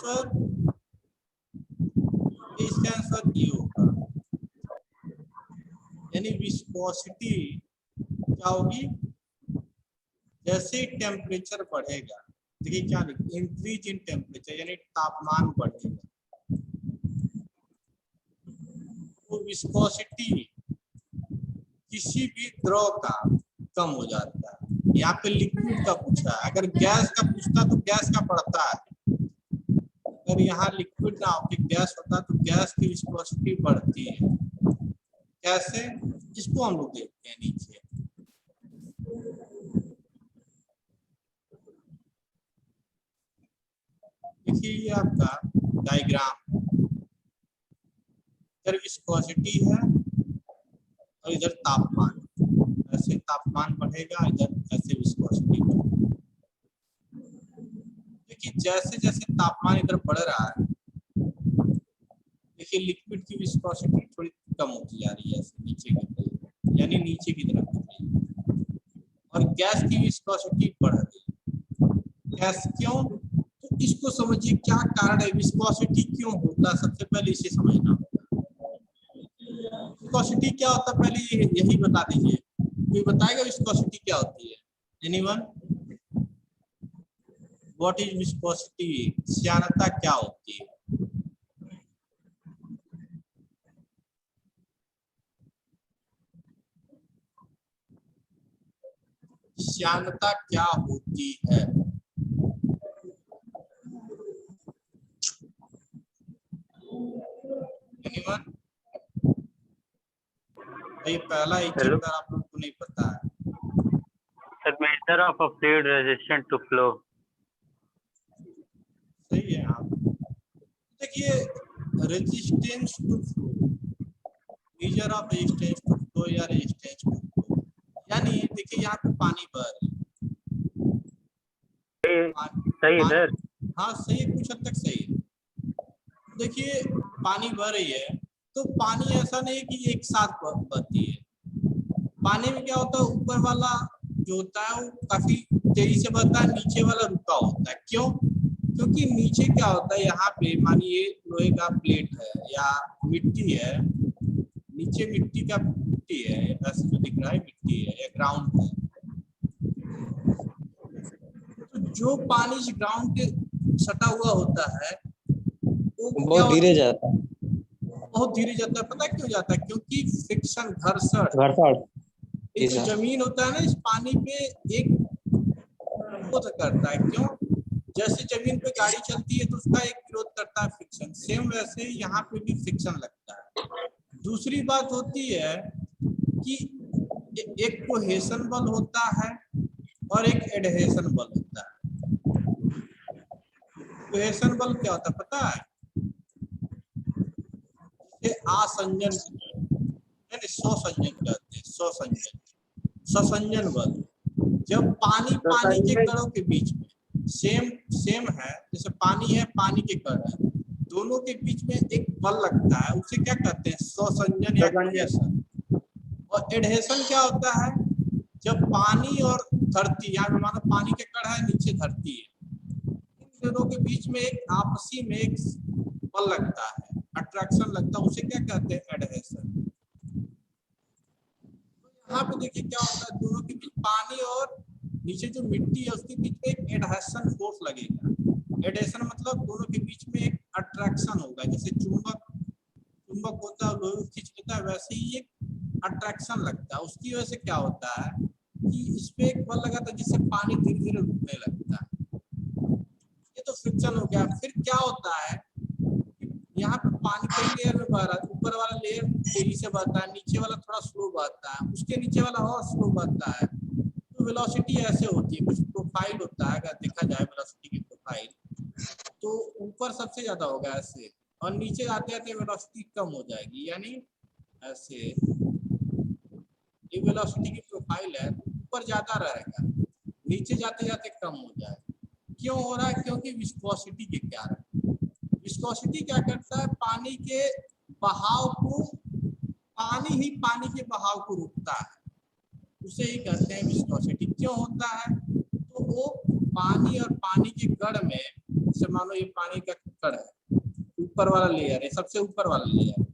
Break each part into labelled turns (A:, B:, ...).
A: Answer इसका answer ये होगा, यानी विस्कोसिटी क्या होगी, जैसे टेम्परेचर बढ़ेगा, देखिए क्या लिखा, इंक्रीज इन टेम्परेचर यानी तापमान बढ़ेगा तो विस्कोसिटी किसी भी द्रव का कम हो जाता है। यहाँ पे लिक्विड का पूछा है, अगर गैस का पूछता तो गैस का बढ़ता है, अगर यहाँ लिक्विड ना हो कि गैस होता तो गैस की विस्कोसिटी बढ़ती है। कैसे, इसको हम लोग देखते हैं नीचे। देखिए ये आपका डायग्राम, इधर विस्कोसिटी है और इधर तापमान, ऐसे तापमान बढ़ेगा, इधर ऐसे विस्कोसिटी बढ़ेगा। देखिए जैसे जैसे तापमान इधर बढ़ रहा है, देखिए लिक्विड की विस्कोसिटी थोड़ी कम होती जा रही है, ऐसे नीचे की तरफ, यानी नीचे की तरफ बढ़ रही है, और गैस की विस्कोसिटी बढ़ रही है। गैस क्यों, तो इसको समझिए क्या कारण है, विस्कोसिटी क्यों होता है, सबसे पहले इसे समझना होगा। विस्कोसिटी क्या होता है पहले यही बता दीजिए, कोई बताएगा विस्कोसिटी क्या होती है? एनीवन? What is viscosity? श्यानता क्या होती है? श्यानता क्या होती है? एनीवन? भाई पहला एक चैप्टर आप लोगों को नहीं पता है।
B: The measure of a fluid resistant to flow.
A: सही है आप। देखिए resistance to flow, measure of resistance to flow या रेजिस्टेंस टू फ्लो, यानी देखिए यहाँ पे पानी बह रही है,
B: सही है सर।
A: हाँ सही है, कुछ हद तक सही है। देखिए पानी बह रही है तो पानी ऐसा नहीं है कि एक साथ बहती है, पानी में क्या होता है, ऊपर वाला जो होता है वो काफी तेजी से बहता है, नीचे वाला रुका होता है। क्यों? क्योंकि नीचे क्या होता है, यहाँ पे मानिए लोहे का प्लेट है या मिट्टी है, नीचे मिट्टी है, ऐसे जो दिख रहा है मिट्टी है या ग्राउंड है, तो जो पानी इस ग्राउंड के सटा हुआ होता है वो बहुत धीरे जाता है, बहुत धीरे जाता है। पता क्यों जाता है? क्योंकि फ्रिक्शन, घर्षण, ये जो जमीन होता है ना इस पानी पे एक विरोध करता है। क्यों? जैसे जमीन पे गाड़ी चलती है तो उसका एक विरोध करता है फ्रिक्शन, सेम वैसे यहाँ पे भी फ्रिक्शन लगता है। दूसरी बात होती है कि एक कोहेशन बल होता है और एक एडहेशन बल होता है। कोहेशन बल क्या होता है पता है? आसंजन यानी स्वसंजन कहते हैं, स्वसंजन बल। जब पानी के कणों के बीच में सेम है, जैसे पानी है, पानी के कण है, दोनों के बीच में एक बल लगता है, उसे क्या कहते हैं? स्वसंजन या कोहेशन। और एडहेशन क्या होता है? जब पानी और धरती, यहाँ मानो पानी के कण है, नीचे धरती है, इन दोनों के बीच में एक आपसी में एक बल लगता है, अट्रैक्शन लगता है, उसे क्या कहते हैं? एडहेशन। यहाँ पे देखिए क्या होता है, दोनों के बीच पानी और नीचे जो मिट्टी है उसके बीच में एक एडहेशन फोर्स लगेगा। एडहेशन मतलब दोनों के बीच में एक अट्रैक्शन होगा, जैसे चुंबक होता है लोहे खींच लेता है, वैसे ही एक अट्रैक्शन लगता है। उसकी वजह से क्या होता है कि इस पे एक बल लगा था जिससे पानी धीरे धीरे रुकने लगता है, ये तो फ्रिक्शन हो गया। फिर क्या होता है, यहाँ पे पानी कई लेयर में बह रहा है, ऊपर वाला लेयर तेजी से बहता है, नीचे वाला थोड़ा स्लो बहता है, उसके नीचे वाला और स्लो बहता है। तो वेलोसिटी ऐसे होती है, कुछ प्रोफाइल होता है, अगर देखा जाए वेलोसिटी की प्रोफाइल तो ऊपर सबसे ज्यादा होगा ऐसे, और नीचे आते आते वेलोसिटी कम हो जाएगी, यानी ऐसे ये वेलोसिटी की प्रोफाइल है, ऊपर ज्यादा रहेगा, नीचे जाते जाते कम हो जाएगा। क्यों हो रहा है? क्योंकि विस्कोसिटी के कारण। विस्कोसिटी क्या करता है? पानी के बहाव को, पानी के बहाव को रोकता है, उसे ही कहते हैं विस्कोसिटी। क्यों होता है? तो वो पानी और पानी के कण में जैसे मानो ये पानी का कड़ है, ऊपर वाला लेयर है, सबसे ऊपर वाला लेयर,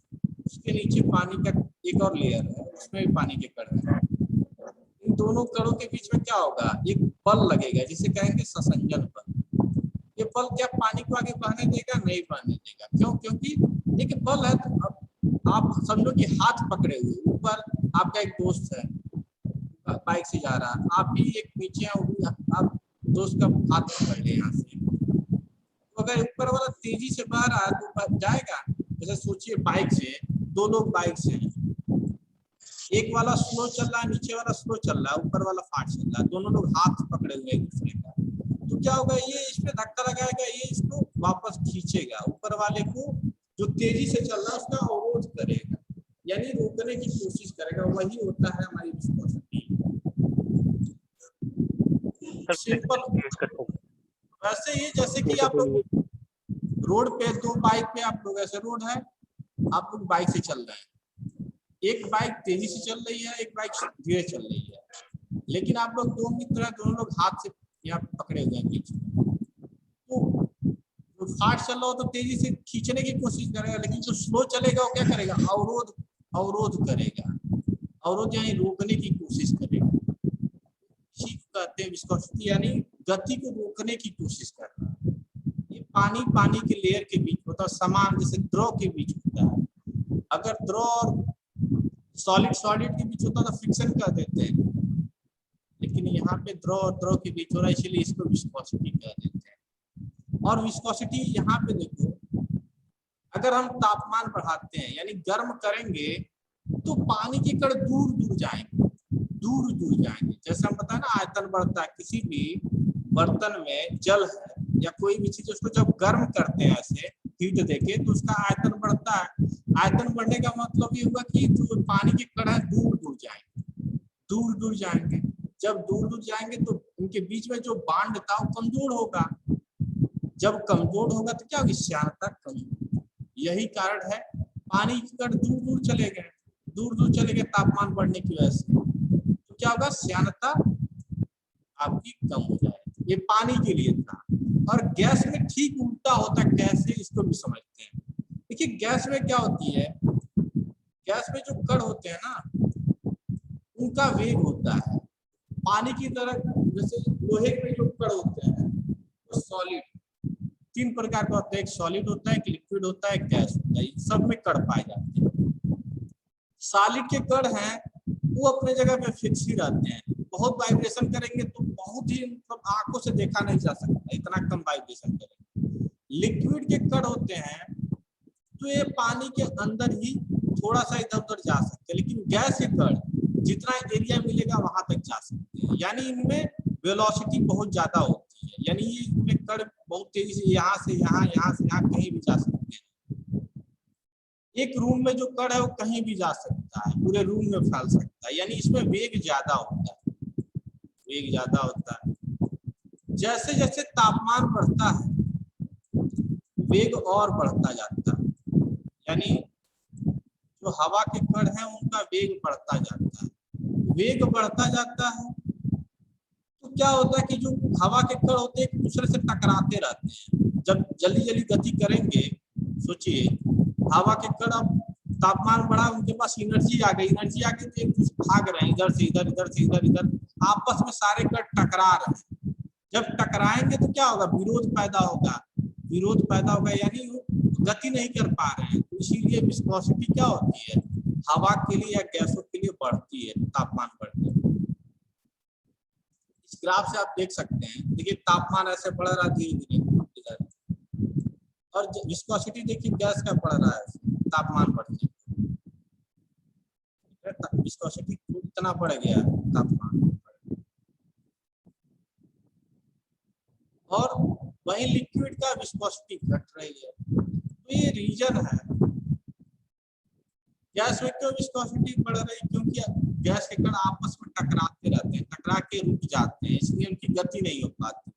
A: उसके नीचे पानी का एक और लेयर है, उसमें भी पानी के कड़ है। इन दोनों कड़ों के बीच में क्या होगा, एक बल लगेगा जिसे कहेंगे ससंजन बल। ये बल क्या पानी को आगे बहने देगा? नहीं बहने देगा। क्यों? क्योंकि एक बल है। तो अब आप समझो कि हाथ पकड़े हुए, ऊपर आपका एक दोस्त है बाइक से जा रहा है, आप भी एक नीचे आप दोस्त का हाथ पकड़ ले यहाँ से, तो अगर ऊपर वाला तेजी से बह रहा है तो ऊपर जाएगा। जैसे सोचिए बाइक से, दो लोग बाइक से हैं, एक वाला स्लो चल रहा है, नीचे वाला स्लो चल रहा है, ऊपर वाला फास्ट चल रहा है, दोनों लोग हाथ पकड़े हुए एक दूसरे का, तो क्या होगा, ये इस पे धक्का लगाएगा, ये इसको वापस खींचेगा, ऊपर वाले को जो तेजी से चल रहा है उसका अवरोध करेगा, यानी रोकने की कोशिश करेगा। वही होता है हमारी विस्कोसिटी। सिंपल। वैसे ही जैसे कि आप लोग रोड पे, दो बाइक पे आप लोग, ऐसे रोड है, आप लोग बाइक से चल रहे हैं, एक बाइक तेजी से चल रही है, एक बाइक धीरे चल रही है, लेकिन आप लोग दो मित्र हैं, दोनों लोग हाथ से यहाँ पकड़े हुए हैं बीच में, तो जो फास्ट चल रहा हो तो तेजी से खींचने की कोशिश करेगा, लेकिन जो स्लो चलेगा वो क्या करेगा, अवरोध करेगा, अवरोध यानी रोकने की कोशिश करेगा। इसी को कहते हैं विस्कोसिटी, यानी गति को रोकने की कोशिश करना। ये पानी के लेयर के बीच होता है, समान जैसे द्रव के बीच होता है। अगर द्रव और सॉलिड के बीच होता तो फ्रिक्शन कह देते हैं, लेकिन यहाँ पे द्रव और द्रव के बीच हो रहा है, इसलिए इसको विस्कोसिटी कह देते हैं। और विस्कोसिटी यहाँ पे देखो, अगर हम तापमान बढ़ाते हैं यानी गर्म करेंगे तो पानी के कण दूर दूर जाएंगे। जैसे हम बताए ना, आयतन बढ़ता है, किसी भी बर्तन में जल है या कोई भी चीज, उसको जब गर्म करते हैं ऐसे हीट देके तो उसका आयतन बढ़ता है। आयतन बढ़ने का मतलब ये हुआ कि जो पानी के कण है दूर दूर जाएंगे। जब दूर दूर जाएंगे तो उनके बीच में जो बांड था वो कमजोर होगा। जब कमजोर होगा तो क्या होगी, श्यानता कम होगी। यही कारण है पानी के कण दूर चले गए तापमान बढ़ने की वजह से, तो क्या होगा, श्यानता आपकी कम हो जाएगी। ये पानी के लिए था। और गैस में ठीक उल्टा होता है, कैसे, इसको भी समझते हैं। देखिए गैस में क्या होती है, गैस में जो कण होते हैं ना, उनका वेग होता है पानी की तरह। जैसे लोहे में जो कण होते हैं तो सॉलिड, तीन प्रकार का होता है, एक सॉलिड होता है, एक लिक्विड होता है, एक गैस होता है। सब में कण पाए जाते हैं। सॉलिड के कण हैं वो अपने जगह पे फिक्स ही रहते हैं, बहुत वाइब्रेशन करेंगे तो बहुत ही, मतलब आंखों से देखा नहीं जा सकता, इतना कम वाइब्रेशन करेंगे। लिक्विड के कण होते हैं तो ये पानी के अंदर ही थोड़ा सा इधर उधर जा सकते हैं, लेकिन गैस के कण जितना एरिया मिलेगा वहां तक जा सकते हैं, यानी इनमें वेलोसिटी बहुत ज्यादा होती है, यानी इनमें कण बहुत तेजी से यहाँ से यहाँ कहीं भी जा सकते हैं। एक रूम में जो कण है वो कहीं भी जा सकता है, पूरे रूम में फैल सकता है, यानी इसमें वेग ज्यादा होता है। जैसे जैसे तापमान बढ़ता है वेग और बढ़ता जाता है, यानी जो हवा के कण हैं उनका वेग बढ़ता जाता है। तो क्या होता है कि जो हवा के कण होते हैं एक दूसरे से टकराते रहते हैं। जब जल्दी गति करेंगे, सोचिए हवा के कण, अब तापमान बढ़ा, उनके पास एनर्जी आ गई तो एक दूसरे भाग रहे हैं, इधर से इधर, आपस में सारे कण टकरा रहे हैं। जब टकराएंगे तो क्या होगा, विरोध पैदा होगा, यानी वो गति नहीं कर पा रहे हैं। तो इसीलिए विस्कोसिटी क्या होती है, हवा के लिए या गैसों के लिए बढ़ती है तापमान बढ़ने। इस ग्राफ से आप देख सकते हैं, देखिए तापमान ऐसे बढ़ रहा है धीरे-धीरे, और विस्कोसिटी देखिए गैस का बढ़ रहा है तापमान बढ़ने, विस्कोसिटी इतना बढ़ गया तापमान। और वही लिक्विड का विस्कोसिटी घट रही है। तो ये रीजन है। गैस में क्यों विस्कोसिटी बढ़ रही है, क्योंकि गैस के कण आपस में टकराते रहते हैं, टकरा के रुक जाते हैं, इसलिए उनकी गति नहीं हो पाती।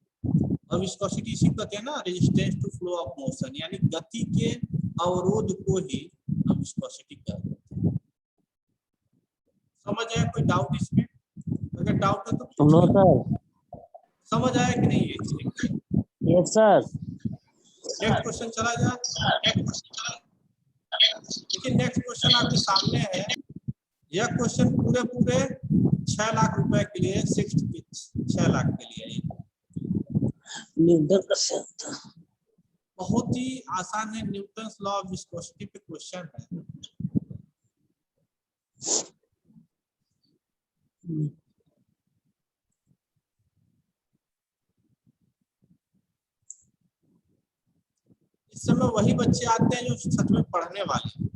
A: और विस्कोसिटी इसी कहते हैं ना, resistance to flow of motion, यानी गति के अवरोध को ही हम विस्कोसिटी कहते हैं। समझ आया? कोई डाउट इसमें? अगर डाउट है तो
C: सर
A: समझ आया कि नहीं है?
C: Yes sir.
A: नेक्स्ट क्वेश्चन चला जाए। देखिए नेक्स्ट क्वेश्चन आपके सामने है। यह क्वेश्चन पूरे 6 लाख रुपए के लिए 6 लाख के लिए बहुत ही आसान है। न्यूटन्स लॉ ऑफ विस्कोसिटी पे क्वेश्चन है। इस समय वही बच्चे आते हैं जो सच में पढ़ने वाले हैं।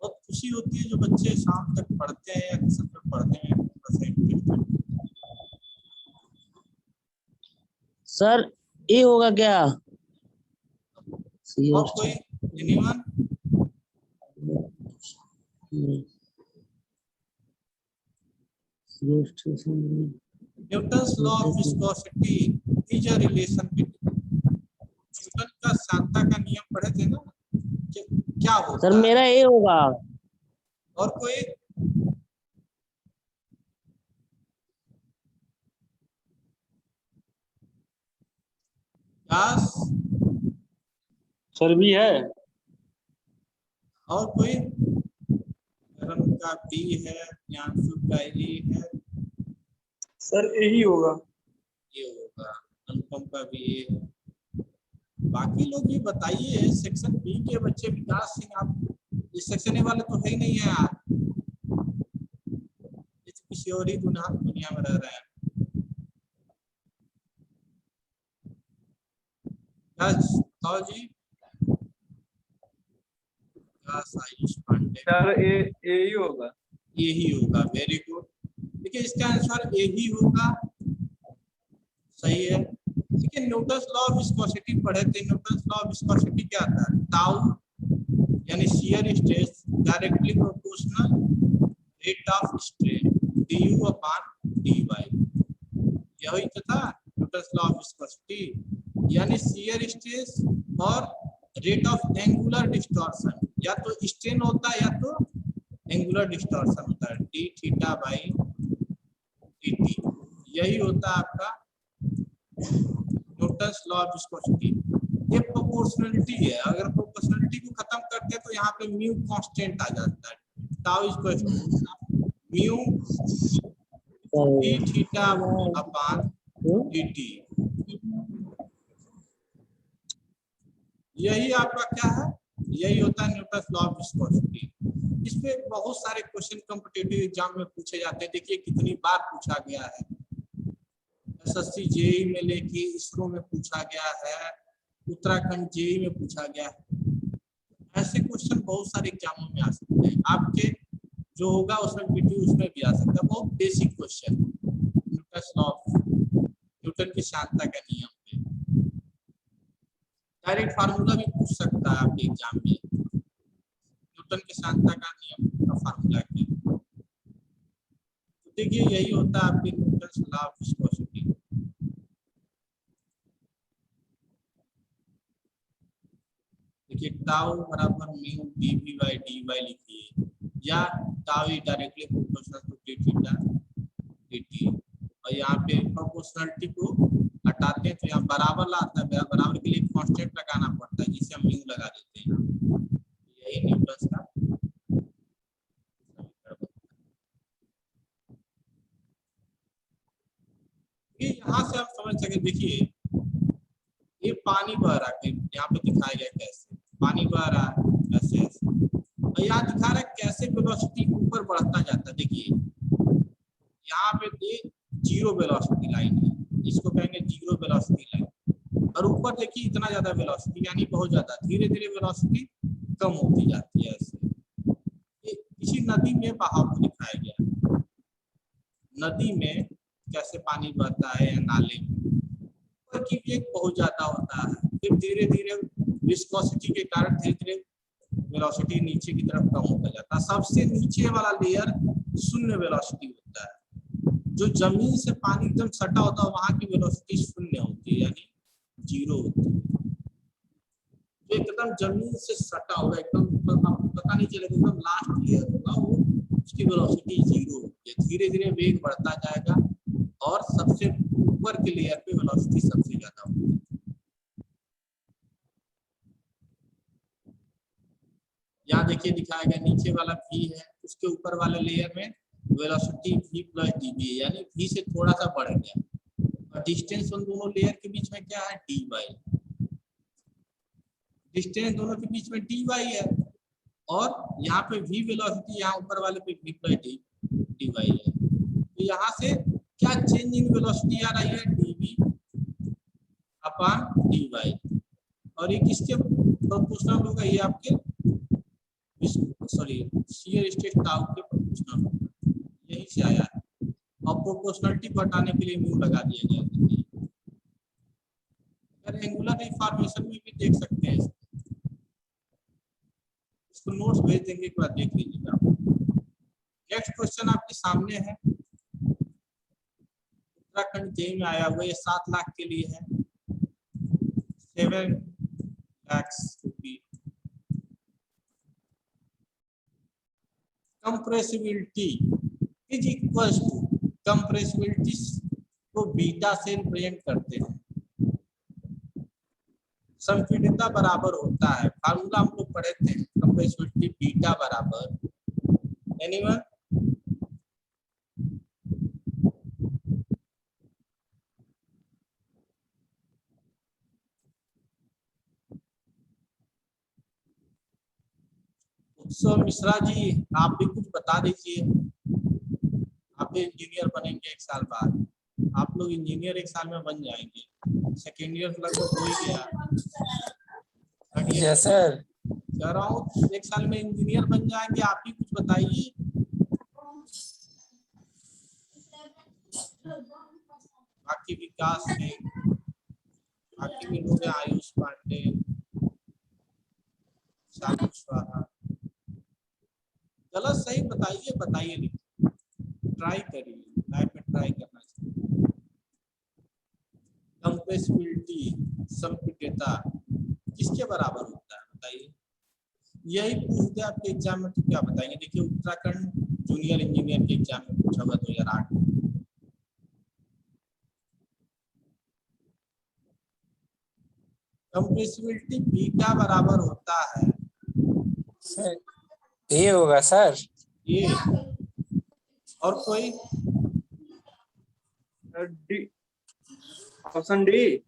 A: बहुत खुशी होती है जो बच्चे शाम तक पढ़ते हैं या सच में पढ़ने में
C: सर ए होगा क्या?
A: और कोई anyone? Newton's law of viscosity is a relation between. Newton का सांता का नियम पढ़े थे ना, क्या होता
C: सर मेरा ए होगा।
A: और कोई? यस
B: सर भी है।
A: और कोई? करण का बी है, ज्ञानसु का ए है।
B: सर यही होगा।
A: ये होगा। अनुपम का भी ए है। बाकी लोग ये बताइए सेक्शन बी के बच्चे। विकास सिंह आप इस सेक्शन ए वाले तो है ही नहीं है यार, किसी और ही दुनिया में रह रहे हैं। बताओ जी। आयुष पांडे
B: सर यही होगा।
A: यही होगा। Very good. देखिए इसका आंसर यही होगा। सही है। देखिए न्यूटन्स लॉ ऑफ विस्कोसिटी पढ़े थे। न्यूटन्स लॉ ऑफ विस्कोसिटी क्या था? टाउ यानी shear stress directly proportional rate of strain du upon dy। यही तो था न्यूटन्स लॉ ऑफ विस्कोसिटी। यानी शियर स्ट्रेस और रेट ऑफ एंगुलर डिस्टॉर्शन। या तो स्ट्रेन होता है या तो एंगुलर डिस्टॉर्शन होता है। डी थीटा बाई dt यही होता है आपका न्यूटन्स लॉ ऑफ विस्कोसिटी। ये प्रोपोर्शनलिटी है। अगर प्रोपोर्शनलिटी को खत्म करते हैं तो यहाँ पे म्यू कांस्टेंट आ जाता है। Tau equal to mu D theta upon dt। यही आपका क्या है? यही होता है न्यूटन्स लॉ ऑफ विस्कोसिटी। इसमें बहुत सारे क्वेश्चन कॉम्पिटिटिव एग्जाम में पूछे जाते हैं। देखिए कितनी बार पूछा गया है। एसएससी जेई में लेके इसरो में पूछा गया है, उत्तराखंड जेई में पूछा गया है। ऐसे क्वेश्चन बहुत सारे एग्जामों में आ सकते हैं। आपके जो होगा उसमें उसमें भी आ सकता है। बहुत basic question Newton's law of Newton की सांता का नियम पे डायरेक्ट फार्मूला भी पूछ सकता है आपके एग्जाम में। न्यूटन के सांता का नियम का फार्मूला क्या? तो देखिए यही होता है आपके न्यूटन्स लॉ ऑफ विस्कोसिटी। देखिए टाउ बराबर म्यू dv बाई dy लिखिए, या tau is directly proportional to d theta dt। और यहाँ पे प्रोपोर्शनलिटी को हटाते हैं तो यहाँ बराबर लाता है। बराबर के लिए कांस्टेंट लगाना पड़ता है जिसे हम म्यू लगा देते हैं। यही न्यूटन का यहाँ से आप समझ सके। देखिए ये पानी बह रहा है, यहाँ पे दिखाया गया कैसे पानी बह रहा है ऐसे ऐसे, और यहाँ दिखा रहा है कैसे वेलोसिटी ऊपर बढ़ता जाता है। देखिए यहाँ पे ये जीरो वेलोसिटी लाइन है, इसको कहेंगे जीरो वेलोसिटी लाइन। और ऊपर देखिए इतना ज्यादा वेलोसिटी, यानी बहुत ज्यादा धीरे धीरे वेलोसिटी कम होती जाती है। ऐसे ये किसी नदी में बहाव को दिखाया गया। नदी में कैसे पानी बहता है या नाले में, ऊपर की वेग बहुत ज्यादा होता है, फिर धीरे धीरे विस्कोसिटी के कारण धीरे धीरे वेलोसिटी नीचे की तरफ कम होता जाता है। सबसे नीचे वाला लेयर शून्य वेलोसिटी होता है। जो जमीन से पानी एकदम सटा होता है वहां की वेलोसिटी शून्य होती है, यानी जीरो होती है। जो एकदम जमीन से सटा होगा, एकदम पता नहीं चलेगा, एकदम लास्ट लेयर होगा, वो उसकी वेलोसिटी जीरो होती है। धीरे धीरे वेग बढ़ता जाएगा और सबसे ऊपर के लेयर पे वेलोसिटी सबसे ज्यादा होती है। यहाँ देखिए दिखाया गया नीचे वाला v है, उसके ऊपर वाले लेयर में वेलोसिटी v प्लस dv है, यानी v से थोड़ा सा बढ़ गया, और डिस्टेंस उन दोनों लेयर के बीच में क्या है, dy। डिस्टेंस दोनों के बीच में dy है, और यहाँ पे v वेलोसिटी यहाँ ऊपर वाले पे v प्लस dy है। तो यहाँ से क्या चेंज इन वेलोसिटी आ रही है, dv अपॉन dy, और ये किसके प्रोपोर्शनल होगा, ये आपके शियर स्ट्रेस टाउ के प्रोपोर्शनल होगा, यही से आया है। और प्रोपोर्शनलिटी बताने के लिए म्यू लगा दिया गया है। अगर एंगुलर रिफॉर्मेशन में भी देख सकते हैं, इसको नोट्स भेज देंगे, एक बार देख लीजिएगा। नेक्स्ट क्वेश्चन आपके सामने है, उत्तराखंड जेई में आया हुआ, ये 7 लाख के लिए है, 7 लाख रुपये। Compressibility is equal to, compressibility को बीटा से रिप्रेजेंट करते हैं, संपीड़ितता बराबर होता है, फार्मूला हम लोग पढ़े थे, कंप्रेसिबिलिटी बीटा बराबर, एनीवन उत्सव मिश्रा जी, आप भी कुछ बता दीजिए, आप भी इंजीनियर बनेंगे 1 साल बाद, आप लोग इंजीनियर 1 साल में बन जाएंगे, सेकेंड ईयर लगभग हो ही गया,
D: यस सर,
A: कह रहा हूँ 1 साल में इंजीनियर बन जाएंगे, आप ही कुछ बताइए। बाकी विकास सिंह, बाकी भी लोग हैं, आयुष पांडे, शालू स्वाहा, गलत सही बताइए, बताइए नहीं, ट्राई करिए, लाइफ में ट्राई करना चाहिए। कंप्रेसिबिलिटी, संपीड़ितता किसके बराबर होता है बताइए, यही पूछते हैं आपके एग्जाम में, तो क्या बताएंगे। देखिए उत्तराखंड जूनियर इंजीनियर के एग्जाम में पूछा हुआ 2008 में, कंप्रेसिबिलिटी बीटा बराबर होता है,
D: ये होगा सर,
A: ये, और कोई
E: D, option D,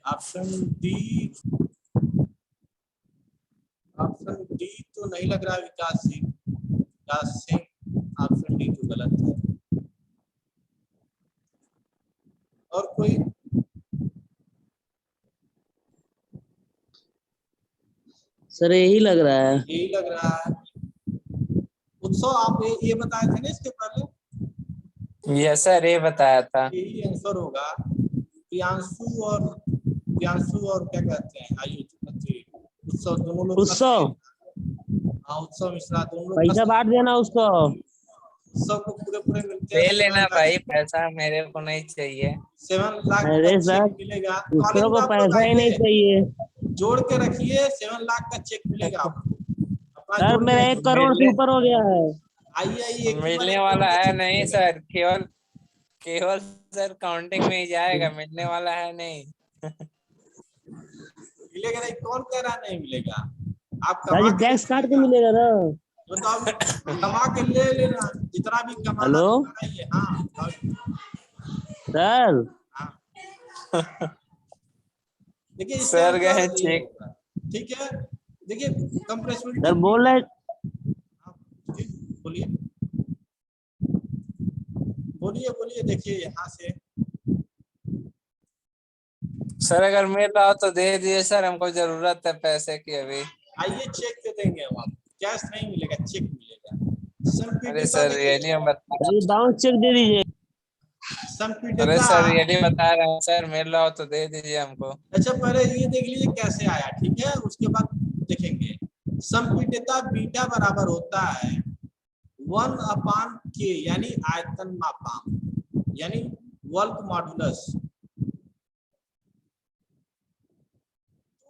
A: option D, option D तो नहीं लग रहा, विकास सिंह, विकास सिंह ऑप्शन डी तो गलत है, और कोई
C: सर यही लग रहा है,
A: यही लग रहा है। उत्सव आप ये बताए थे ना इसके पहले,
D: यस सर, ये बताया था,
A: यही आंसर होगा। प्रियांशु और क्या कहते हैं, आयुष उत्सव, दोनों लोग
C: उत्सव,
A: हाँ उत्सव मिश्रा, दोनों लोग
C: पैसा बांट देना उसको,
A: उत्सव को पूरे मिलते हैं,
D: ले लेना भाई, पैसा मेरे को नहीं चाहिए।
A: 7 लाख
C: अरे
A: का
C: सर,
A: चेक मिलेगा,
C: दूसरों को पैसा ही नहीं चाहिए।
A: जोड़ के रखिए, 7 लाख का चेक मिलेगा आपको, अपना
C: सर
A: जोड़
C: मेरा
A: के
C: 1 करोड़ से ऊपर हो गया है।
A: आइए
D: मिलने वाला है नहीं सर, केवल सर काउंटिंग में ही जाएगा, मिलने वाला है नहीं।
A: मिलेगा नहीं, कौन कह रहा नहीं मिलेगा, आप
C: सर
A: कमा
C: जी टैक्स काट के मिलेगा ना,
A: बताओ, कमा के ले लेना, जितना भी कमाना
C: हेलो?
A: है। हाँ
C: सर
A: देखिए
D: सर गए चेक,
A: ठीक है, देखिए कंप्रेसिबिलिटी
C: सर बोल रहे,
A: बोलिए बोलिए बोलिए, देखिए यहाँ से
D: सर अगर मिल रहा हो तो दे दिए सर, हमको जरूरत है पैसे की अभी।
A: आइए चेक दे देंगे हम आपको, कैश नहीं मिलेगा, चेक मिलेगा।
D: अरे सर रियली हम बता रहे हैं,
C: बाउंस चेक दे दीजिए।
D: अरे सर रियली बता रहे हैं सर, मिल रहा हो तो दे दीजिए हमको।
A: अच्छा पहले ये देख लीजिए कैसे आया, ठीक है, उसके बाद देखेंगे। संपीड़ितता बीटा बराबर होता है 1/k, यानी आयतन मापांक, यानी वर्क मॉडुलस।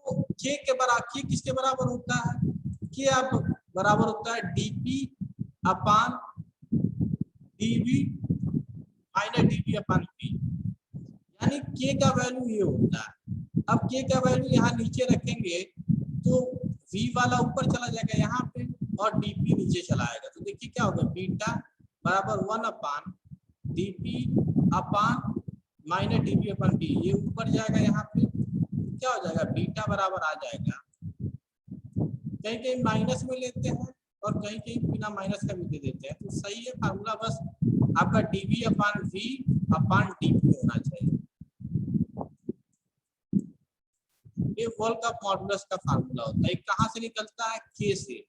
A: तो k के बराबर, k किसके बराबर होता है, k आप बराबर होता है dp अपान dv माइनस dv अपान p, यानी k का वैल्यू ये होता है। अब k का वैल्यू यहाँ नीचे रखेंगे तो V वाला ऊपर चला जाएगा यहाँ पे और dp नीचे चला आएगा। तो देखिए क्या होगा, बीटा बराबर 1 अपान dp अपान माइनस dp अपन b, ये ऊपर जाएगा यहाँ पे क्या हो जाएगा, बीटा बराबर आ जाएगा, कहीं कहीं माइनस में लेते हैं और कहीं कहीं बिना माइनस का भी दे देते हैं। तो सही है फार्मूला, बस आपका dv अपान v अपान dp होना चाहिए। ये वॉल्क ऑफ मॉडुलस का फार्मूला होता है। कहाँ से निकलता है, के से,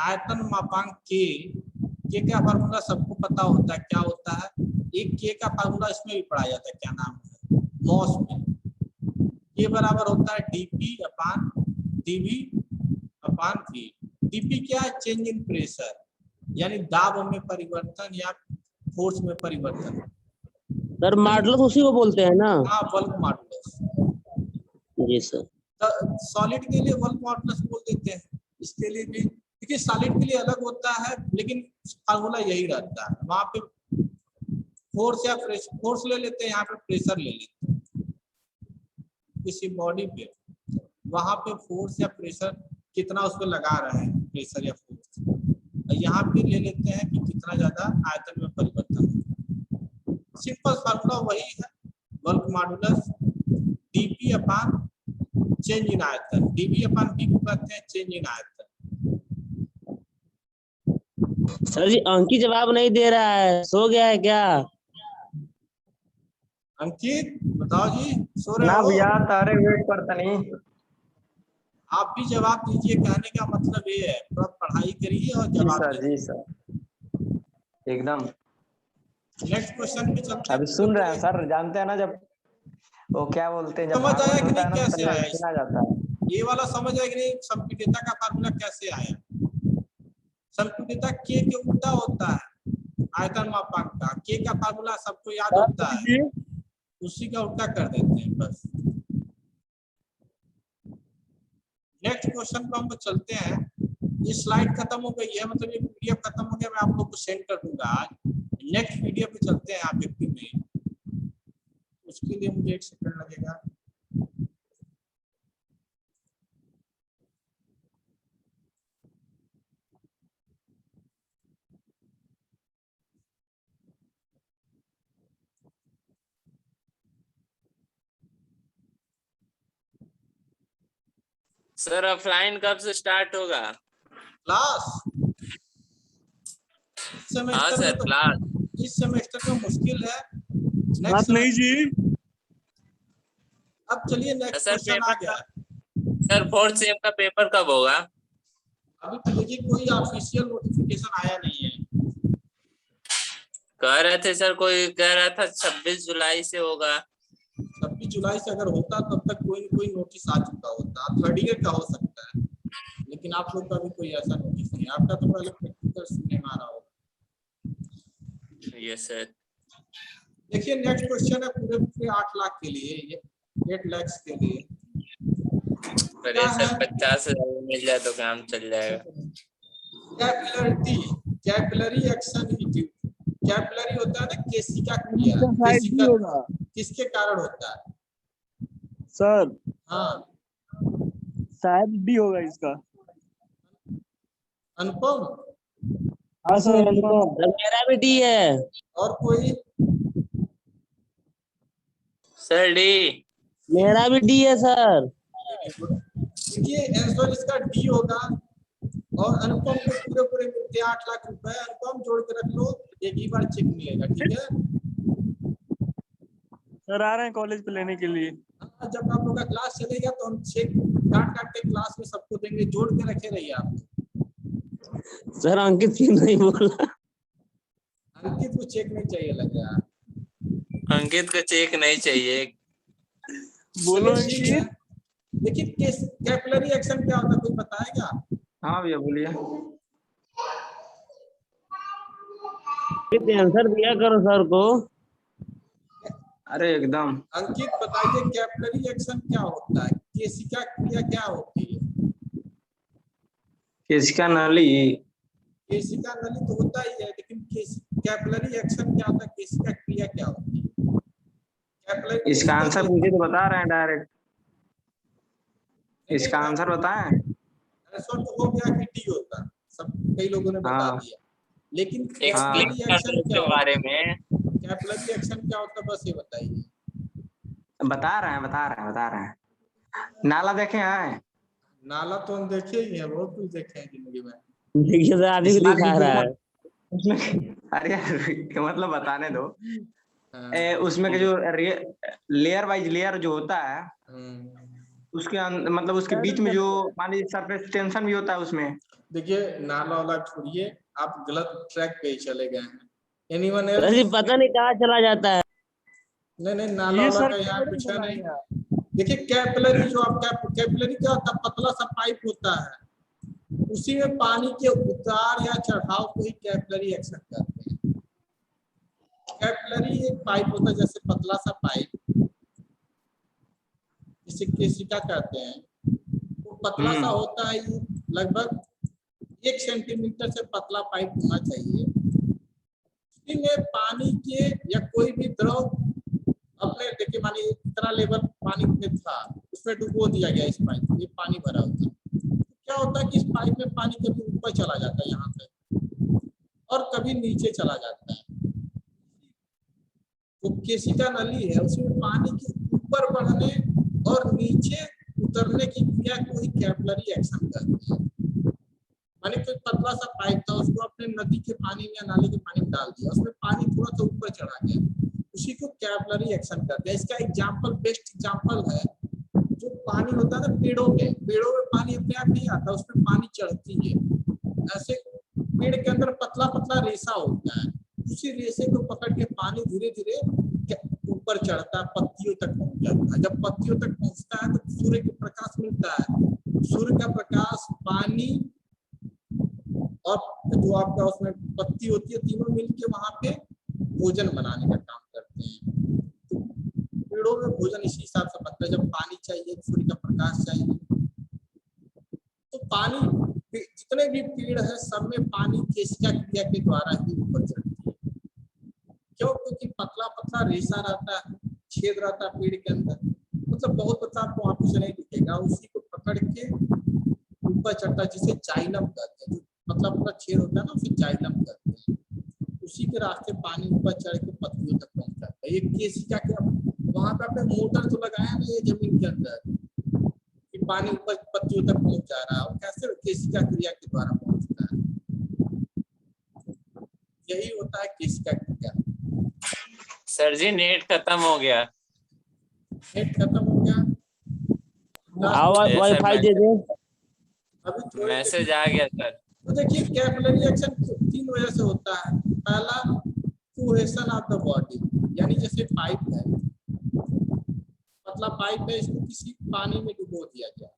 A: आयतन मापांक के का फार्मूला सबको पता होता है क्या होता है, एक के का फार्मूला इसमें भी पढ़ाया जाता है, क्या नाम है, मॉस में। के बराबर होता है dp अपान dv अपान v। dp क्या है, चेंज इन प्रेशर, यानी दाब में परिवर्तन या फोर्स में परिवर्तन।
C: सर मॉडुलस उसी को बोलते हैं ना?
A: हाँ, वॉल्क मॉडुलस।
C: जी सर।
A: सॉलिड के लिए वॉल्क मॉडुलस बोल देते हैं, इसके लिए भी देखिए सॉलिड के लिए अलग होता है, लेकिन फार्मूला यही रहता है। वहां पे फोर्स या फोर्स ले लेते हैं, यहाँ पे प्रेशर ले लेते हैं किसी बॉडी पे, वहां पे फोर्स या प्रेशर कितना उस पर लगा रहे हैं, प्रेशर या फोर्स, यहाँ पे ले लेते हैं कि कितना ज्यादा आयतन में परिवर्तन होगा। सिंपल फार्मूला वही है, walk modulus dp upon change in आयतन, dv अपान v को कहते हैं चेंज इन आयतन।
C: सर जी अंकित जवाब नहीं दे रहा है, सो गया है क्या?
A: अंकित बताओ जी, सो रहे
E: ना
A: हो?
E: भैया तारे वेट करता नहीं।
A: आप भी जवाब दीजिए, कहने का मतलब ये है थोड़ा पढ़ाई करिए और जवाब दीजिए।
E: जी सर एकदम।
A: नेक्स्ट क्वेश्चन पे चलते हैं।
E: अभी सुन रहे हैं सर, जानते हैं ना जब वो क्या बोलते हैं, जब
A: समझ आया
E: भागवत
A: कि
E: होता
A: नहीं
E: है ना
A: कैसे
E: तो
A: आया,
E: सुना जाता है।
A: ये वाला समझ आया कि नहीं, संपीड़ितता का फार्मूला कैसे आया। संपीड़ितता के उल्टा होता है आयतन मापांक का, के का फार्मूला सबको याद होता है, उसी का उल्टा कर देते हैं बस। नेक्स्ट क्वेश्चन पे हम लोग चलते हैं। ये स्लाइड खत्म हो गई है, मतलब ये पीडीएफ खत्म हो गया, मैं आप लोग को सेंड कर दूंगा आज। नेक्स्ट वीडियो पे चलते हैं आप व्यक्ति में, उसके लिए मुझे 1 सेकंड लगेगा।
D: सर ऑफलाइन कब से स्टार्ट होगा?
A: क्लास
D: हाँ सर क्लास
A: इस सेमेस्टर में मुश्किल है।
C: बात नहीं जी।
A: अब चलिए नेक्स्ट
D: सर
A: क्वेश्चन आ गया।
D: सर 4th सेम का पेपर कब होगा?
A: अभी तो देखिए कोई ऑफिशियल नोटिफिकेशन आया नहीं है।
D: कह रहे थे सर, कोई कह रहा था 26 जुलाई से होगा।
A: 26 जुलाई से अगर होता तब तक कोई नोटिस आ चुका होता, 3rd ईयर का हो सकता है, लेकिन आप लोग का भी कोई ऐसा नोटिस नहीं। आपका तो पहले प्रैक्टिकल सुनने में आ रहा होगा।
D: Yes sir.
A: देखिए नेक्स्ट क्वेश्चन है पूरे 8 लाख के लिए, ये 8 लाख के लिए।
D: पर ये सर 50,000 मिल जाए तो काम चल जाएगा। कैपिलरी एक्शन इट्यूब, कैपिलरी होता है ना केशिका क्रिया, केशिका किसके कारण होता है
C: सर?
A: हाँ
C: शायद डी होगा इसका।
A: अनुपम,
C: हाँ सर मेरा भी डी है।
A: और कोई?
D: Sir D.
C: मेरा भी डी है सर।
A: देखिए आंसर इसका डी होगा। और अनुपम को पूरे मिलते हैं 8 लाख रुपए। अनुपम जोड़ के रख लो, एक ही बार चेक मिलेगा, ठीक है?
C: सर आ रहे हैं कॉलेज पे लेने के लिए।
A: जब आप लोग का क्लास चलेगा तो हम चेक काट के क्लास में सबको देंगे, जोड़ के रखे रहिए आप।
C: सर अंकित क्यों नहीं बोला?
A: अंकित को चेक नहीं चाहिए लग रहा है।
D: अंकित को चेक नहीं चाहिए।
C: बोलो
A: अंकित। देखिए कैपिलरी एक्शन क्या होता है, कोई बताएगा?
E: हाँ भैया बोलिए।
C: आंसर दिया करो सर को।
E: अरे एकदम।
A: अंकित बताइए कैपिलरी एक्शन क्या होता है, केशिका क्रिया क्या होती है?
E: केशिका नली।
A: केशिका नली तो होता ही है, लेकिन कैपिलरी एक्शन क्या होता है, केशिका क्रिया क्या होती है? कैपिलरी
E: इसका आंसर मुझे तो बता रहे हैं डायरेक्ट। इसका आंसर बताएं?
A: एसओ तो हो गया कि डी होता, सब कई लोगों ने बता
E: हाँ।
A: दिया। लेकिन
B: एक्सप्लेन
A: कैपिलरी
B: कर
A: एक्शन
B: दो
A: क्या
B: उसके बारे
A: होता है?
B: में।
A: कैपिलरी एक्शन क्या होता है बस ये बताइए।
E: बता रहे हैं। नाला देखे हैं?
A: नाला तो हम देखे ही हैं, बहुत कुछ देखे हैं जिंदगी में।
C: देखिए सर आदमी को
E: मान
C: दिखा
E: लीजिए
C: रहा
E: ना,
C: है।
E: उसमें अरे यार, मतलब बताने दो।
A: हाँ।
E: उसमें के जो लेयर वाइज लेयर जो होता है,
A: हम्म।
E: उसके मतलब उसके बीच में जो मान लीजिए सरफेस टेंशन भी होता है उसमें।
A: देखिए नाला वाला छोड़िए, आप गलत ट्रैक पे ही चले गए हैं। एनीवन
C: सर जी
A: एल्स?
C: पता नहीं कहाँ चला जाता है।
A: नहीं नहीं, नाला वाला का यहाँ कुछ है नहीं। देखिए कैपिलरी जो आप कैपिलरी क्या होता है? पतला सा पाइप होता है, उसी में पानी के उतार या चढ़ाव को ही कैपिलरी एक्शन कहते हैं। कैपिलरी एक पाइप होता है, जैसे पतला सा पाइप, जिसे केशिका कहते हैं, वो पतला सा होता है, ये लगभग 1 सेंटीमीटर से पतला पाइप होना चाहिए। में पानी के या कोई भी द्रव अपने, देखिए मानिए इतना लेवल पानी में था, उसमें डुबो दिया गया इस पाइप में, ये पानी भरा होता है। क्या होता है कि इस पाइप में पानी कभी ऊपर चला जाता है यहाँ पे, और कभी नीचे चला जाता है। वो केशिका नली है, उसमें पानी के ऊपर बढ़ने और नीचे उतरने की क्रिया को ही कैपिलरी एक्शन कहते हैं। माने कोई पतला सा पाइप था, उसको अपने नदी के पानी में या नाले के पानी में डाल दिया, उसमें पानी थोड़ा सा ऊपर चढ़ा गया, उसी को कैपिलरी एक्शन कहते हैं। इसका एग्जांपल, बेस्ट एग्जांपल है जो पानी होता है ना पेड़ों में पानी अपने आप नहीं आता, उसमें पानी चढ़ती है। ऐसे पेड़ के अंदर पतला पतला रेशा होता है, उसी रेशे को पकड़ के पानी धीरे धीरे ऊपर चढ़ता है, पत्तियों तक पहुंच जाता है। जब पत्तियों तक पहुंचता है तो सूर्य का प्रकाश मिलता है, सूर्य का प्रकाश, पानी और जो आपका उसमें पत्ती होती है, तीनों मिलके वहां पे भोजन बनाने का काम करते हैं। तो पेड़ों में भोजन इसी हिसाब से बनता है, जब पानी चाहिए, सूर्य का प्रकाश चाहिए, तो पानी, जितने भी पेड़ है सब में पानी केशिका क्रिया के द्वारा ही ऊपर चढ़ती है। क्यों? क्योंकि पतला पतला रेशा रहता है, छेद रहता है पेड़ के अंदर, मतलब बहुत पतला, आपको आंखों से नहीं दिखेगा, उसी को पकड़ के ऊपर चढ़ता है, जिसे जाइलम कहते हैं। मतलब पूरा छेद होता है ना, उसे जाइलम कहते हैं। उसी के रास्ते पानी ऊपर चढ़ के पत्तियों तक पहुंच जाता है। ये केशिका के, वहां पे आपने मोटर तो लगाया ना ये जमीन के अंदर कि पानी ऊपर पत्तियों तक पहुंच जा रहा है, कैसे? केशिका क्रिया के द्वारा पहुंचता है। यही होता है केशिका क्रिया।
B: सर जी नेट खत्म हो गया।
A: नेट खत्म हो गया,
C: आओ वाईफाई दे दे।
A: अभी थोड़ी
B: मैसेज आ गया सर।
A: तो देखिए कैपिलरी एक्शन 3 वजह से होता है। पहला, कोहेशन ऑफ द बॉडी, यानी जैसे पाइप है, पतला पाइप है, इसको किसी पानी में डुबो दिया गया,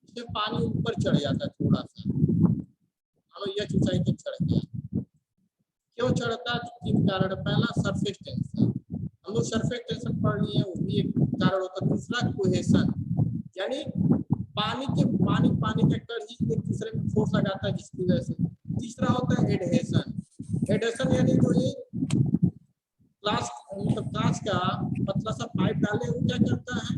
A: इसमें पानी ऊपर चढ़ जाता है थोड़ा सा, मानो यह ऊंचाई तक चढ़ गया। क्यों चढ़ता है? 3 कारण। पहला सरफेस टेंशन, हम लोग सरफेस टेंशन पढ़ लिए, वो भी एक कारण होता है। दूसरा कोहेशन, यानी पानी का कण ही एक दूसरे में फोर्स लगाता है, जिसकी वजह से। तीसरा होता है एडहेशन, यानी जो ये कांच का पतला सा पाइप डाले, वो क्या करता है?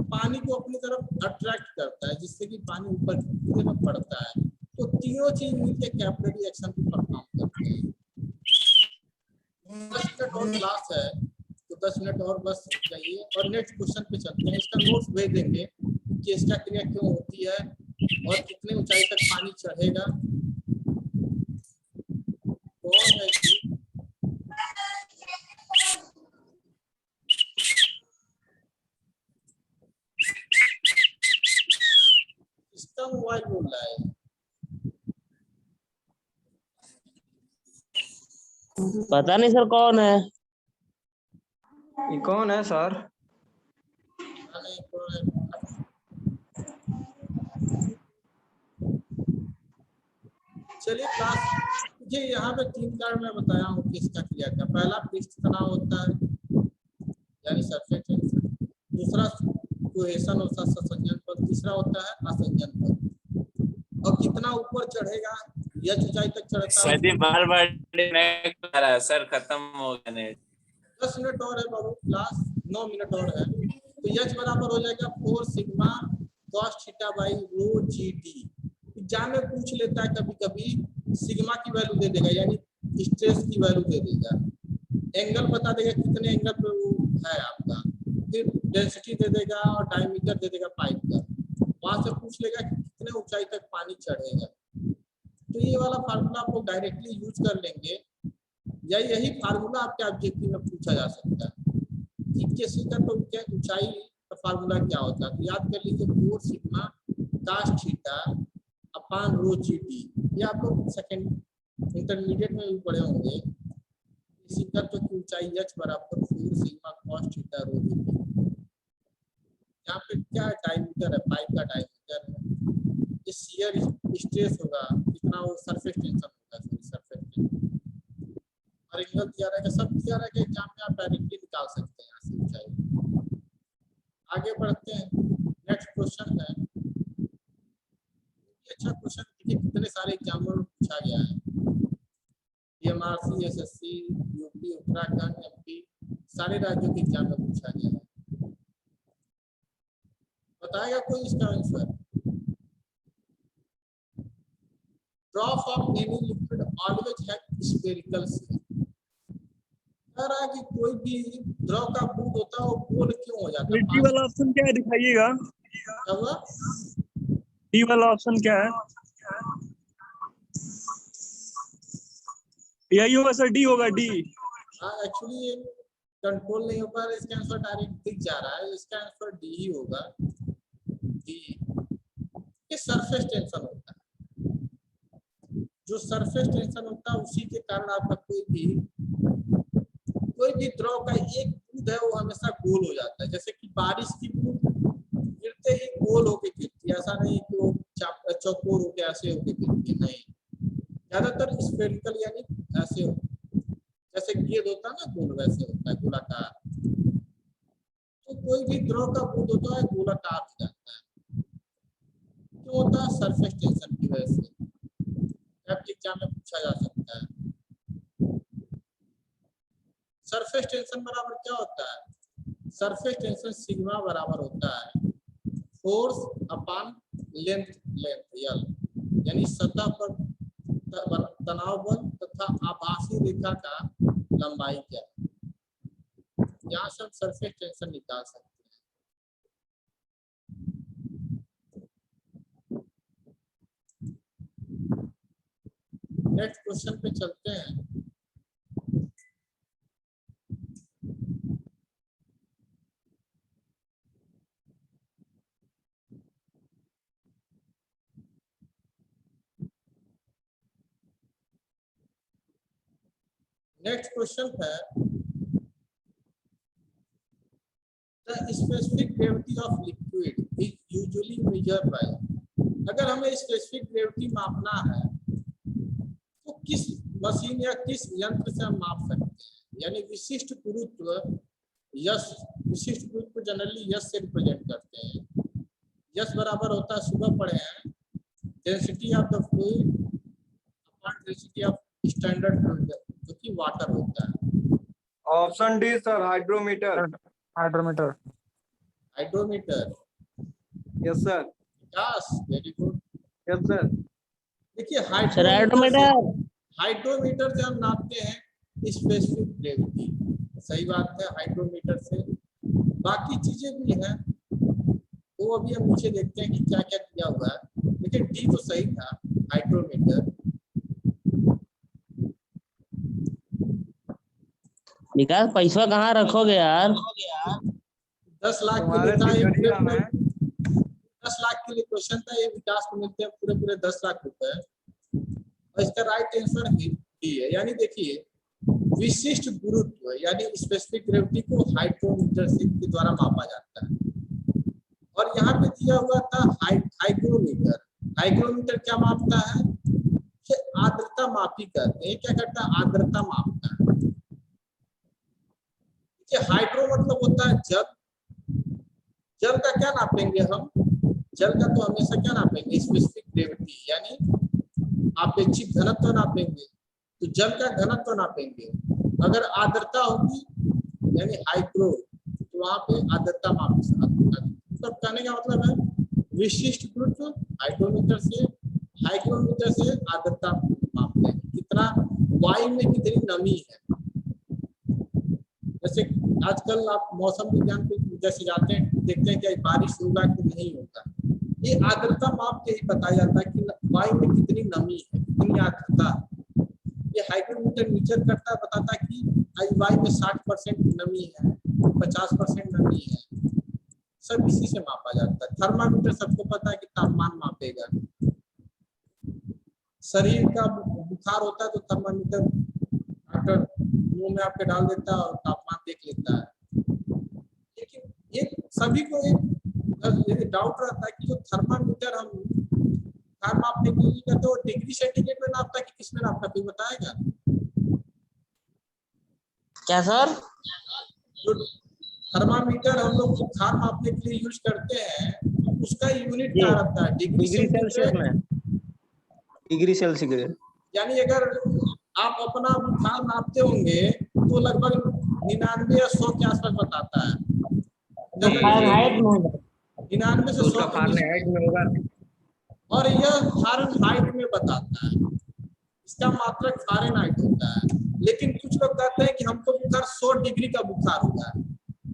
A: पानी को अपनी तरफ अट्रैक्ट करता है, जिससे कि पानी ऊपर की तरफ बढ़ता है। तो तीनों चीज मिलकर कैपिलरी एक्शन को परफॉर्म करते हैं। 10 मिनट और क्लास है, तो 10 मिनट और बस जाइए और नेक्स्ट क्वेश्चन पे चलते हैं। इसका नोट्स भेज देंगे कि इसका क्रिया क्यों होती है और कितने ऊंचाई तक पानी चढ़ेगा, कौन है कि इसका मोबाइल बोल रहा है।
C: पता नहीं सर कौन है।
E: ये कौन है सर?
A: चलिए क्लास, मुझे यहाँ पे 3 कारण मैं बताया हूँ कि इसका क्रिया क्या। पहला पृष्ठ तनाव होता है, यानी सरफेस टेंशन। दूसरा कोहेशन होता है, संयोजन पद। तीसरा होता है असंयोजन पद। और कितना ऊपर चढ़ेगा, यह ऊंचाई तक चढ़ता है।
B: सर जी बार-बार डिस्कनेक्ट हो रहा है सर, खत्म हो गया नेट।
A: 10 मिनट और है बाबू, क्लास 9 मिनट और है। तो H बराबर हो जाएगा 4 sigma cos theta by rho GT। Exam में पूछ लेता है कभी कभी सिग्मा की वैल्यू दे देगा, यानी स्ट्रेस की वैल्यू दे देगा, एंगल बता देगा कितने एंगल पे वो है आपका, फिर डेंसिटी दे देगा और डायमीटर दे देगा पाइप का, वहां से पूछ लेगा कि कितने ऊंचाई तक पानी चढ़ेगा। तो ये वाला फार्मूला आप लोग डायरेक्टली यूज कर लेंगे, या यही फार्मूला आपके ऑब्जेक्टिव में पूछा जा सकता है कि किसी का तो क्या ऊंचाई का फार्मूला क्या होता है। तो याद कर लीजिए 4 सिग्मा cos थीटा अपान रो जी टी, ये आप लोग सेकंड इंटरमीडिएट में भी पढ़े होंगे। इसी का तो ऊंचाई h बराबर 4 sigma cos theta rho G T. यहाँ पे क्या है, डायमीटर है, पाइप का डायमीटर है, ये शियर स्ट्रेस होगा कितना, वो सरफेस टेंशन होगा, सरफेस टेंशन और एंगल दिया रहेगा, सब दिया रहेगा एग्जाम में, आप डायरेक्टली निकाल सकते हैं यहाँ से ऊंचाई। आगे बढ़ते हैं, नेक्स्ट क्वेश्चन है, अच्छा क्वेश्चन देखिए कितने सारे एग्जामों में पूछा गया है, बीएमआरसी, एसएससी, यूपी, उत्तराखंड, एमपी, सारे राज्यों के एग्जाम में पूछा गया है। बताएगा कोई इसका answer? Drop of any liquid always have spherical shape. कह रहा है कि कोई भी द्रव का बूंद होता है वो गोल क्यों हो जाता है?
F: डी वाला ऑप्शन क्या है, दिखाइएगा।
A: क्या हुआ?
F: डी वाला ऑप्शन क्या है? यही होगा सर, डी होगा, डी।
A: हाँ एक्चुअली कंट्रोल नहीं हो पा रहा, इसका आंसर डायरेक्ट दिख जा रहा है, इसका आंसर डी ही होगा, डी। ये सरफेस टेंशन होता है, जो सरफेस टेंशन होता है उसी के कारण आपका कोई भी द्रव का एक बूंद है वो हमेशा गोल हो जाता है। जैसे कि बारिश की बूंद गिरते ही गोल होके गिरती है, ऐसा नहीं कि वो चौकोर होके ऐसे होके गिरती है, नहीं, ज्यादातर स्फेरिकल यानी ऐसे हो, जैसे गेंद होता है ना गोल, वैसे होता है गोलाकार। तो कोई भी द्रव का बूंद होता है गोलाकार हो जाता है, क्यों होता है? सरफेस टेंशन की वजह से। एग्जाम में पूछा जा सकता है। सरफेस टेंशन बराबर क्या होता है? सरफेस टेंशन सिग्मा बराबर होता है फोर्स अपान लेंथ, यल, यानी सतह पर तनाव बल तथा आभासी रेखा का लंबाई क्या है। यहाँ से हम सरफेस टेंशन निकाल सकते हैं। नेक्स्ट क्वेश्चन पे चलते हैं। नेक्स्ट क्वेश्चन है the specific gravity of liquid is usually measured by. अगर हमें स्पेसिफिक ग्रेविटी मापना है तो किस मशीन या किस यंत्र से हम माप सकते हैं? यानी विशिष्ट गुरुत्व, यश, विशिष्ट गुरुत्व जनरली यश से रिप्रेजेंट करते हैं। यश बराबर होता है, सुबह पढ़े हैं, density of the fluid upon density of standard fluid, जो कि वाटर होता है।
E: Option D sir, hydrometer. Hydrometer.
A: Hydrometer,
E: yes sir.
A: Yes, very good.
E: Yes sir.
A: देखिए हाइड्रोमीटर से हम नापते हैं स्पेसिफिक ग्रेविटी, सही बात है, हाइड्रोमीटर से। बाकी चीजें भी हैं, वो अभी हम नीचे देखते हैं कि क्या क्या किया हुआ है। लेकिन डी तो सही था, हाइड्रोमीटर।
C: विकास पैसा कहाँ रखोगे यार?
A: 10 लाख के लिए था, 10 लाख के लिए क्वेश्चन था, ये विकास को मिलते हैं पूरे 10 लाख रुपए। और इसका राइट आंसर डी है। यानी देखिए विशिष्ट गुरुत्व यानी स्पेसिफिक ग्रेविटी को हाइड्रोमीटर से के द्वारा मापा जाता है। और यहाँ पे दिया हुआ था हाइग्रोमीटर। हाइग्रोमीटर क्या मापता है? आर्द्रता मापी करते हैं। क्या करता है? आर्द्रता मापता है। हाइड्रो मतलब होता है जल। जल का क्या नापेंगे हम? जल का तो हमेशा क्या नापेंगे? स्पेसिफिक ग्रेविटी यानी आपेक्षिक घनत्व नापेंगे। तो जल का घनत्व नापेंगे। अगर आर्द्रता होगी यानी हाइग्रो, तो वहां पे आर्द्रता माप। मतलब कहने का मतलब है विशिष्ट गुरुत्व हाइड्रोमीटर से हाइग्रोमीटर से आर्द्रता मापते हैं, कितना वायु में कितनी नमी है। जैसे आजकल आप मौसम विज्ञान पे जैसे जाते हैं, देखते हैं कि बारिश होगा कि नहीं होगा, ये आर्द्रता माप के ही बताया जाता है कि वायु में कितनी नमी है, कितनी आर्द्रता। ये हाइग्रोमीटर मीटर करता है, बताता है कि वायु में 60% नमी है, 50% नमी है, सब इसी से मापा जाता है। थर्मामीटर सबको पता है कि तापमान मापेगा, शरीर का बुखार होता है तो थर्मामीटर डॉक्टर मुंह में आपके डाल देता है और तापमान देख लेता है। लेकिन ये सभी को एक डाउट रहता है कि जो थर्मामीटर हम बुखार मापने के लिए करते हैं, वो डिग्री सेंटीग्रेड में नापता है कि किस में नापता है, कोई बताएगा?
C: क्या सर?
A: जो थर्मामीटर हम लोग बुखार मापने के लिए यूज करते हैं, उसका यूनिट क्या रहता है? डिग्री सेल्सियस में,
E: डिग्री सेल्सियस।
A: यानी अगर आप अपना बुखार नापते होंगे तो लगभग 99 या 100 के आसपास बताता है। 99 से 100 में होगा, और यह फ़ारेनहाइट में बताता है, इसका मात्रक फ़ारेनहाइट होता है। लेकिन कुछ लोग कहते हैं कि हमको बुखार 100 डिग्री का बुखार हुआ है,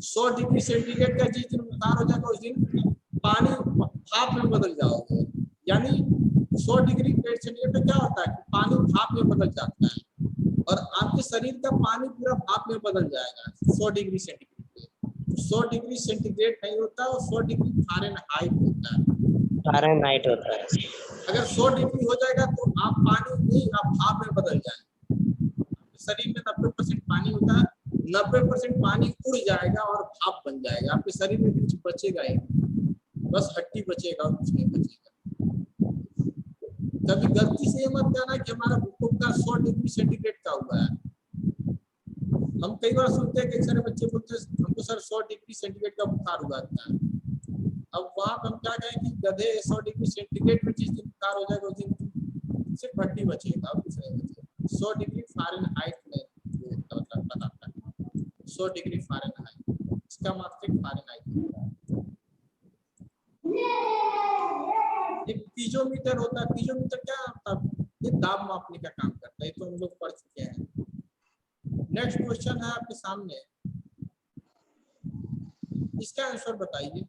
A: 100 डिग्री सेंटीग्रेड का जिस दिन बुखार हो जाएगा उस दिन पानी भाप में बदल जाओगे। यानी 100 डिग्री सेंटीग्रेड में क्या होता है कि पानी भाप में बदल जाता है, और आपके शरीर का पानी पूरा भाप में बदल जाएगा 100 डिग्री सेंटीग्रेड पे। 100 डिग्री सेंटीग्रेड नहीं होता, और 100 डिग्री फ़ारेनहाइट होता है।
C: फ़ारेनहाइट होता है।
A: अगर 100 डिग्री हो जाएगा तो आप पानी नहीं, आप भाप में बदल जाएंगे। शरीर में 90% पानी होता है, 90% पानी उड़ जाएगा और भाप बन जाएगा। आपके शरीर में कुछ बचेगा ही, बस हड्डी बचेगा और कुछ नहीं बचेगा। कभी गलती से ये मत कहना कि हमारा बुखार 100 डिग्री सेंटीग्रेड का हुआ है। हम कई बार सुनते हैं कि सारे बच्चे बोलते हैं हमको सर 100 डिग्री सेंटीग्रेड का बुखार हुआ था। अब वहाँ हम क्या कहें कि गधे 100 डिग्री सेंटीग्रेड में जिस दिन बुखार हो जाएगा उस दिन सिर्फ हड्डी बचेगा और कुछ नहीं बचेगा। 100 डिग्री फ़ारेनहाइट में बताता है, 100 डिग्री फ़ारेनहाइट, इसका मात्रक फ़ारेनहाइट। एक पीजोमीटर होता है, पीजोमीटर क्या होता है? ये दाब मापने का काम करता है, ये तो हम लोग पढ़ चुके हैं। नेक्स्ट क्वेश्चन है आपके सामने, इसका आंसर बताइए।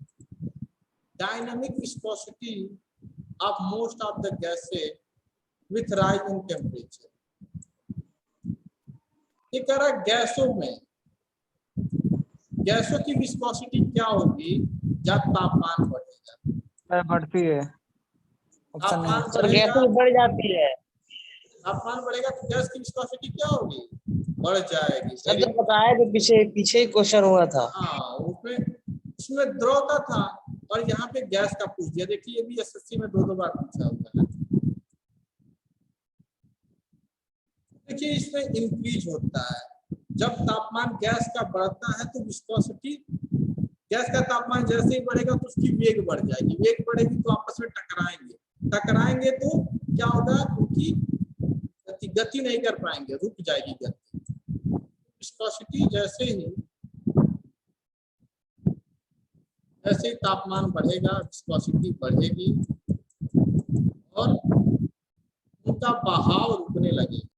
A: Dynamic viscosity of most of the gases with rise in temperature. ये कह रहा है गैसों की विस्कोसिटी क्या होगी जब तापमान बढ़ेगा?
E: बढ़ती है,
A: तापमान
C: सर गैस तो बढ़ जाती है।
A: तापमान बढ़ेगा तो गैस की विस्कोसिटी क्या होगी? बढ़ जाएगी।
C: सर तो बताया जो पीछे ही क्वेश्चन हुआ था।
A: हाँ, उसमें द्रवता था और यहाँ पे गैस का पूछ दिया। देखिए ये भी एसएससी में 2 बार पूछा हुआ है। देखिए इसमें इंक्रीज होता है, जब तापमान गैस का बढ़ता है तो विस्कोसिटी, गैस का तापमान जैसे ही बढ़ेगा तो उसकी वेग बढ़ जाएगी, वेग बढ़ेगी तो आपस में टकराएंगे तो क्या होगा? उनकी गति नहीं कर पाएंगे, रुक जाएगी गति। विस्कोसिटी जैसे ही तापमान बढ़ेगा विस्कोसिटी बढ़ेगी और उनका बहाव रुकने लगेगा।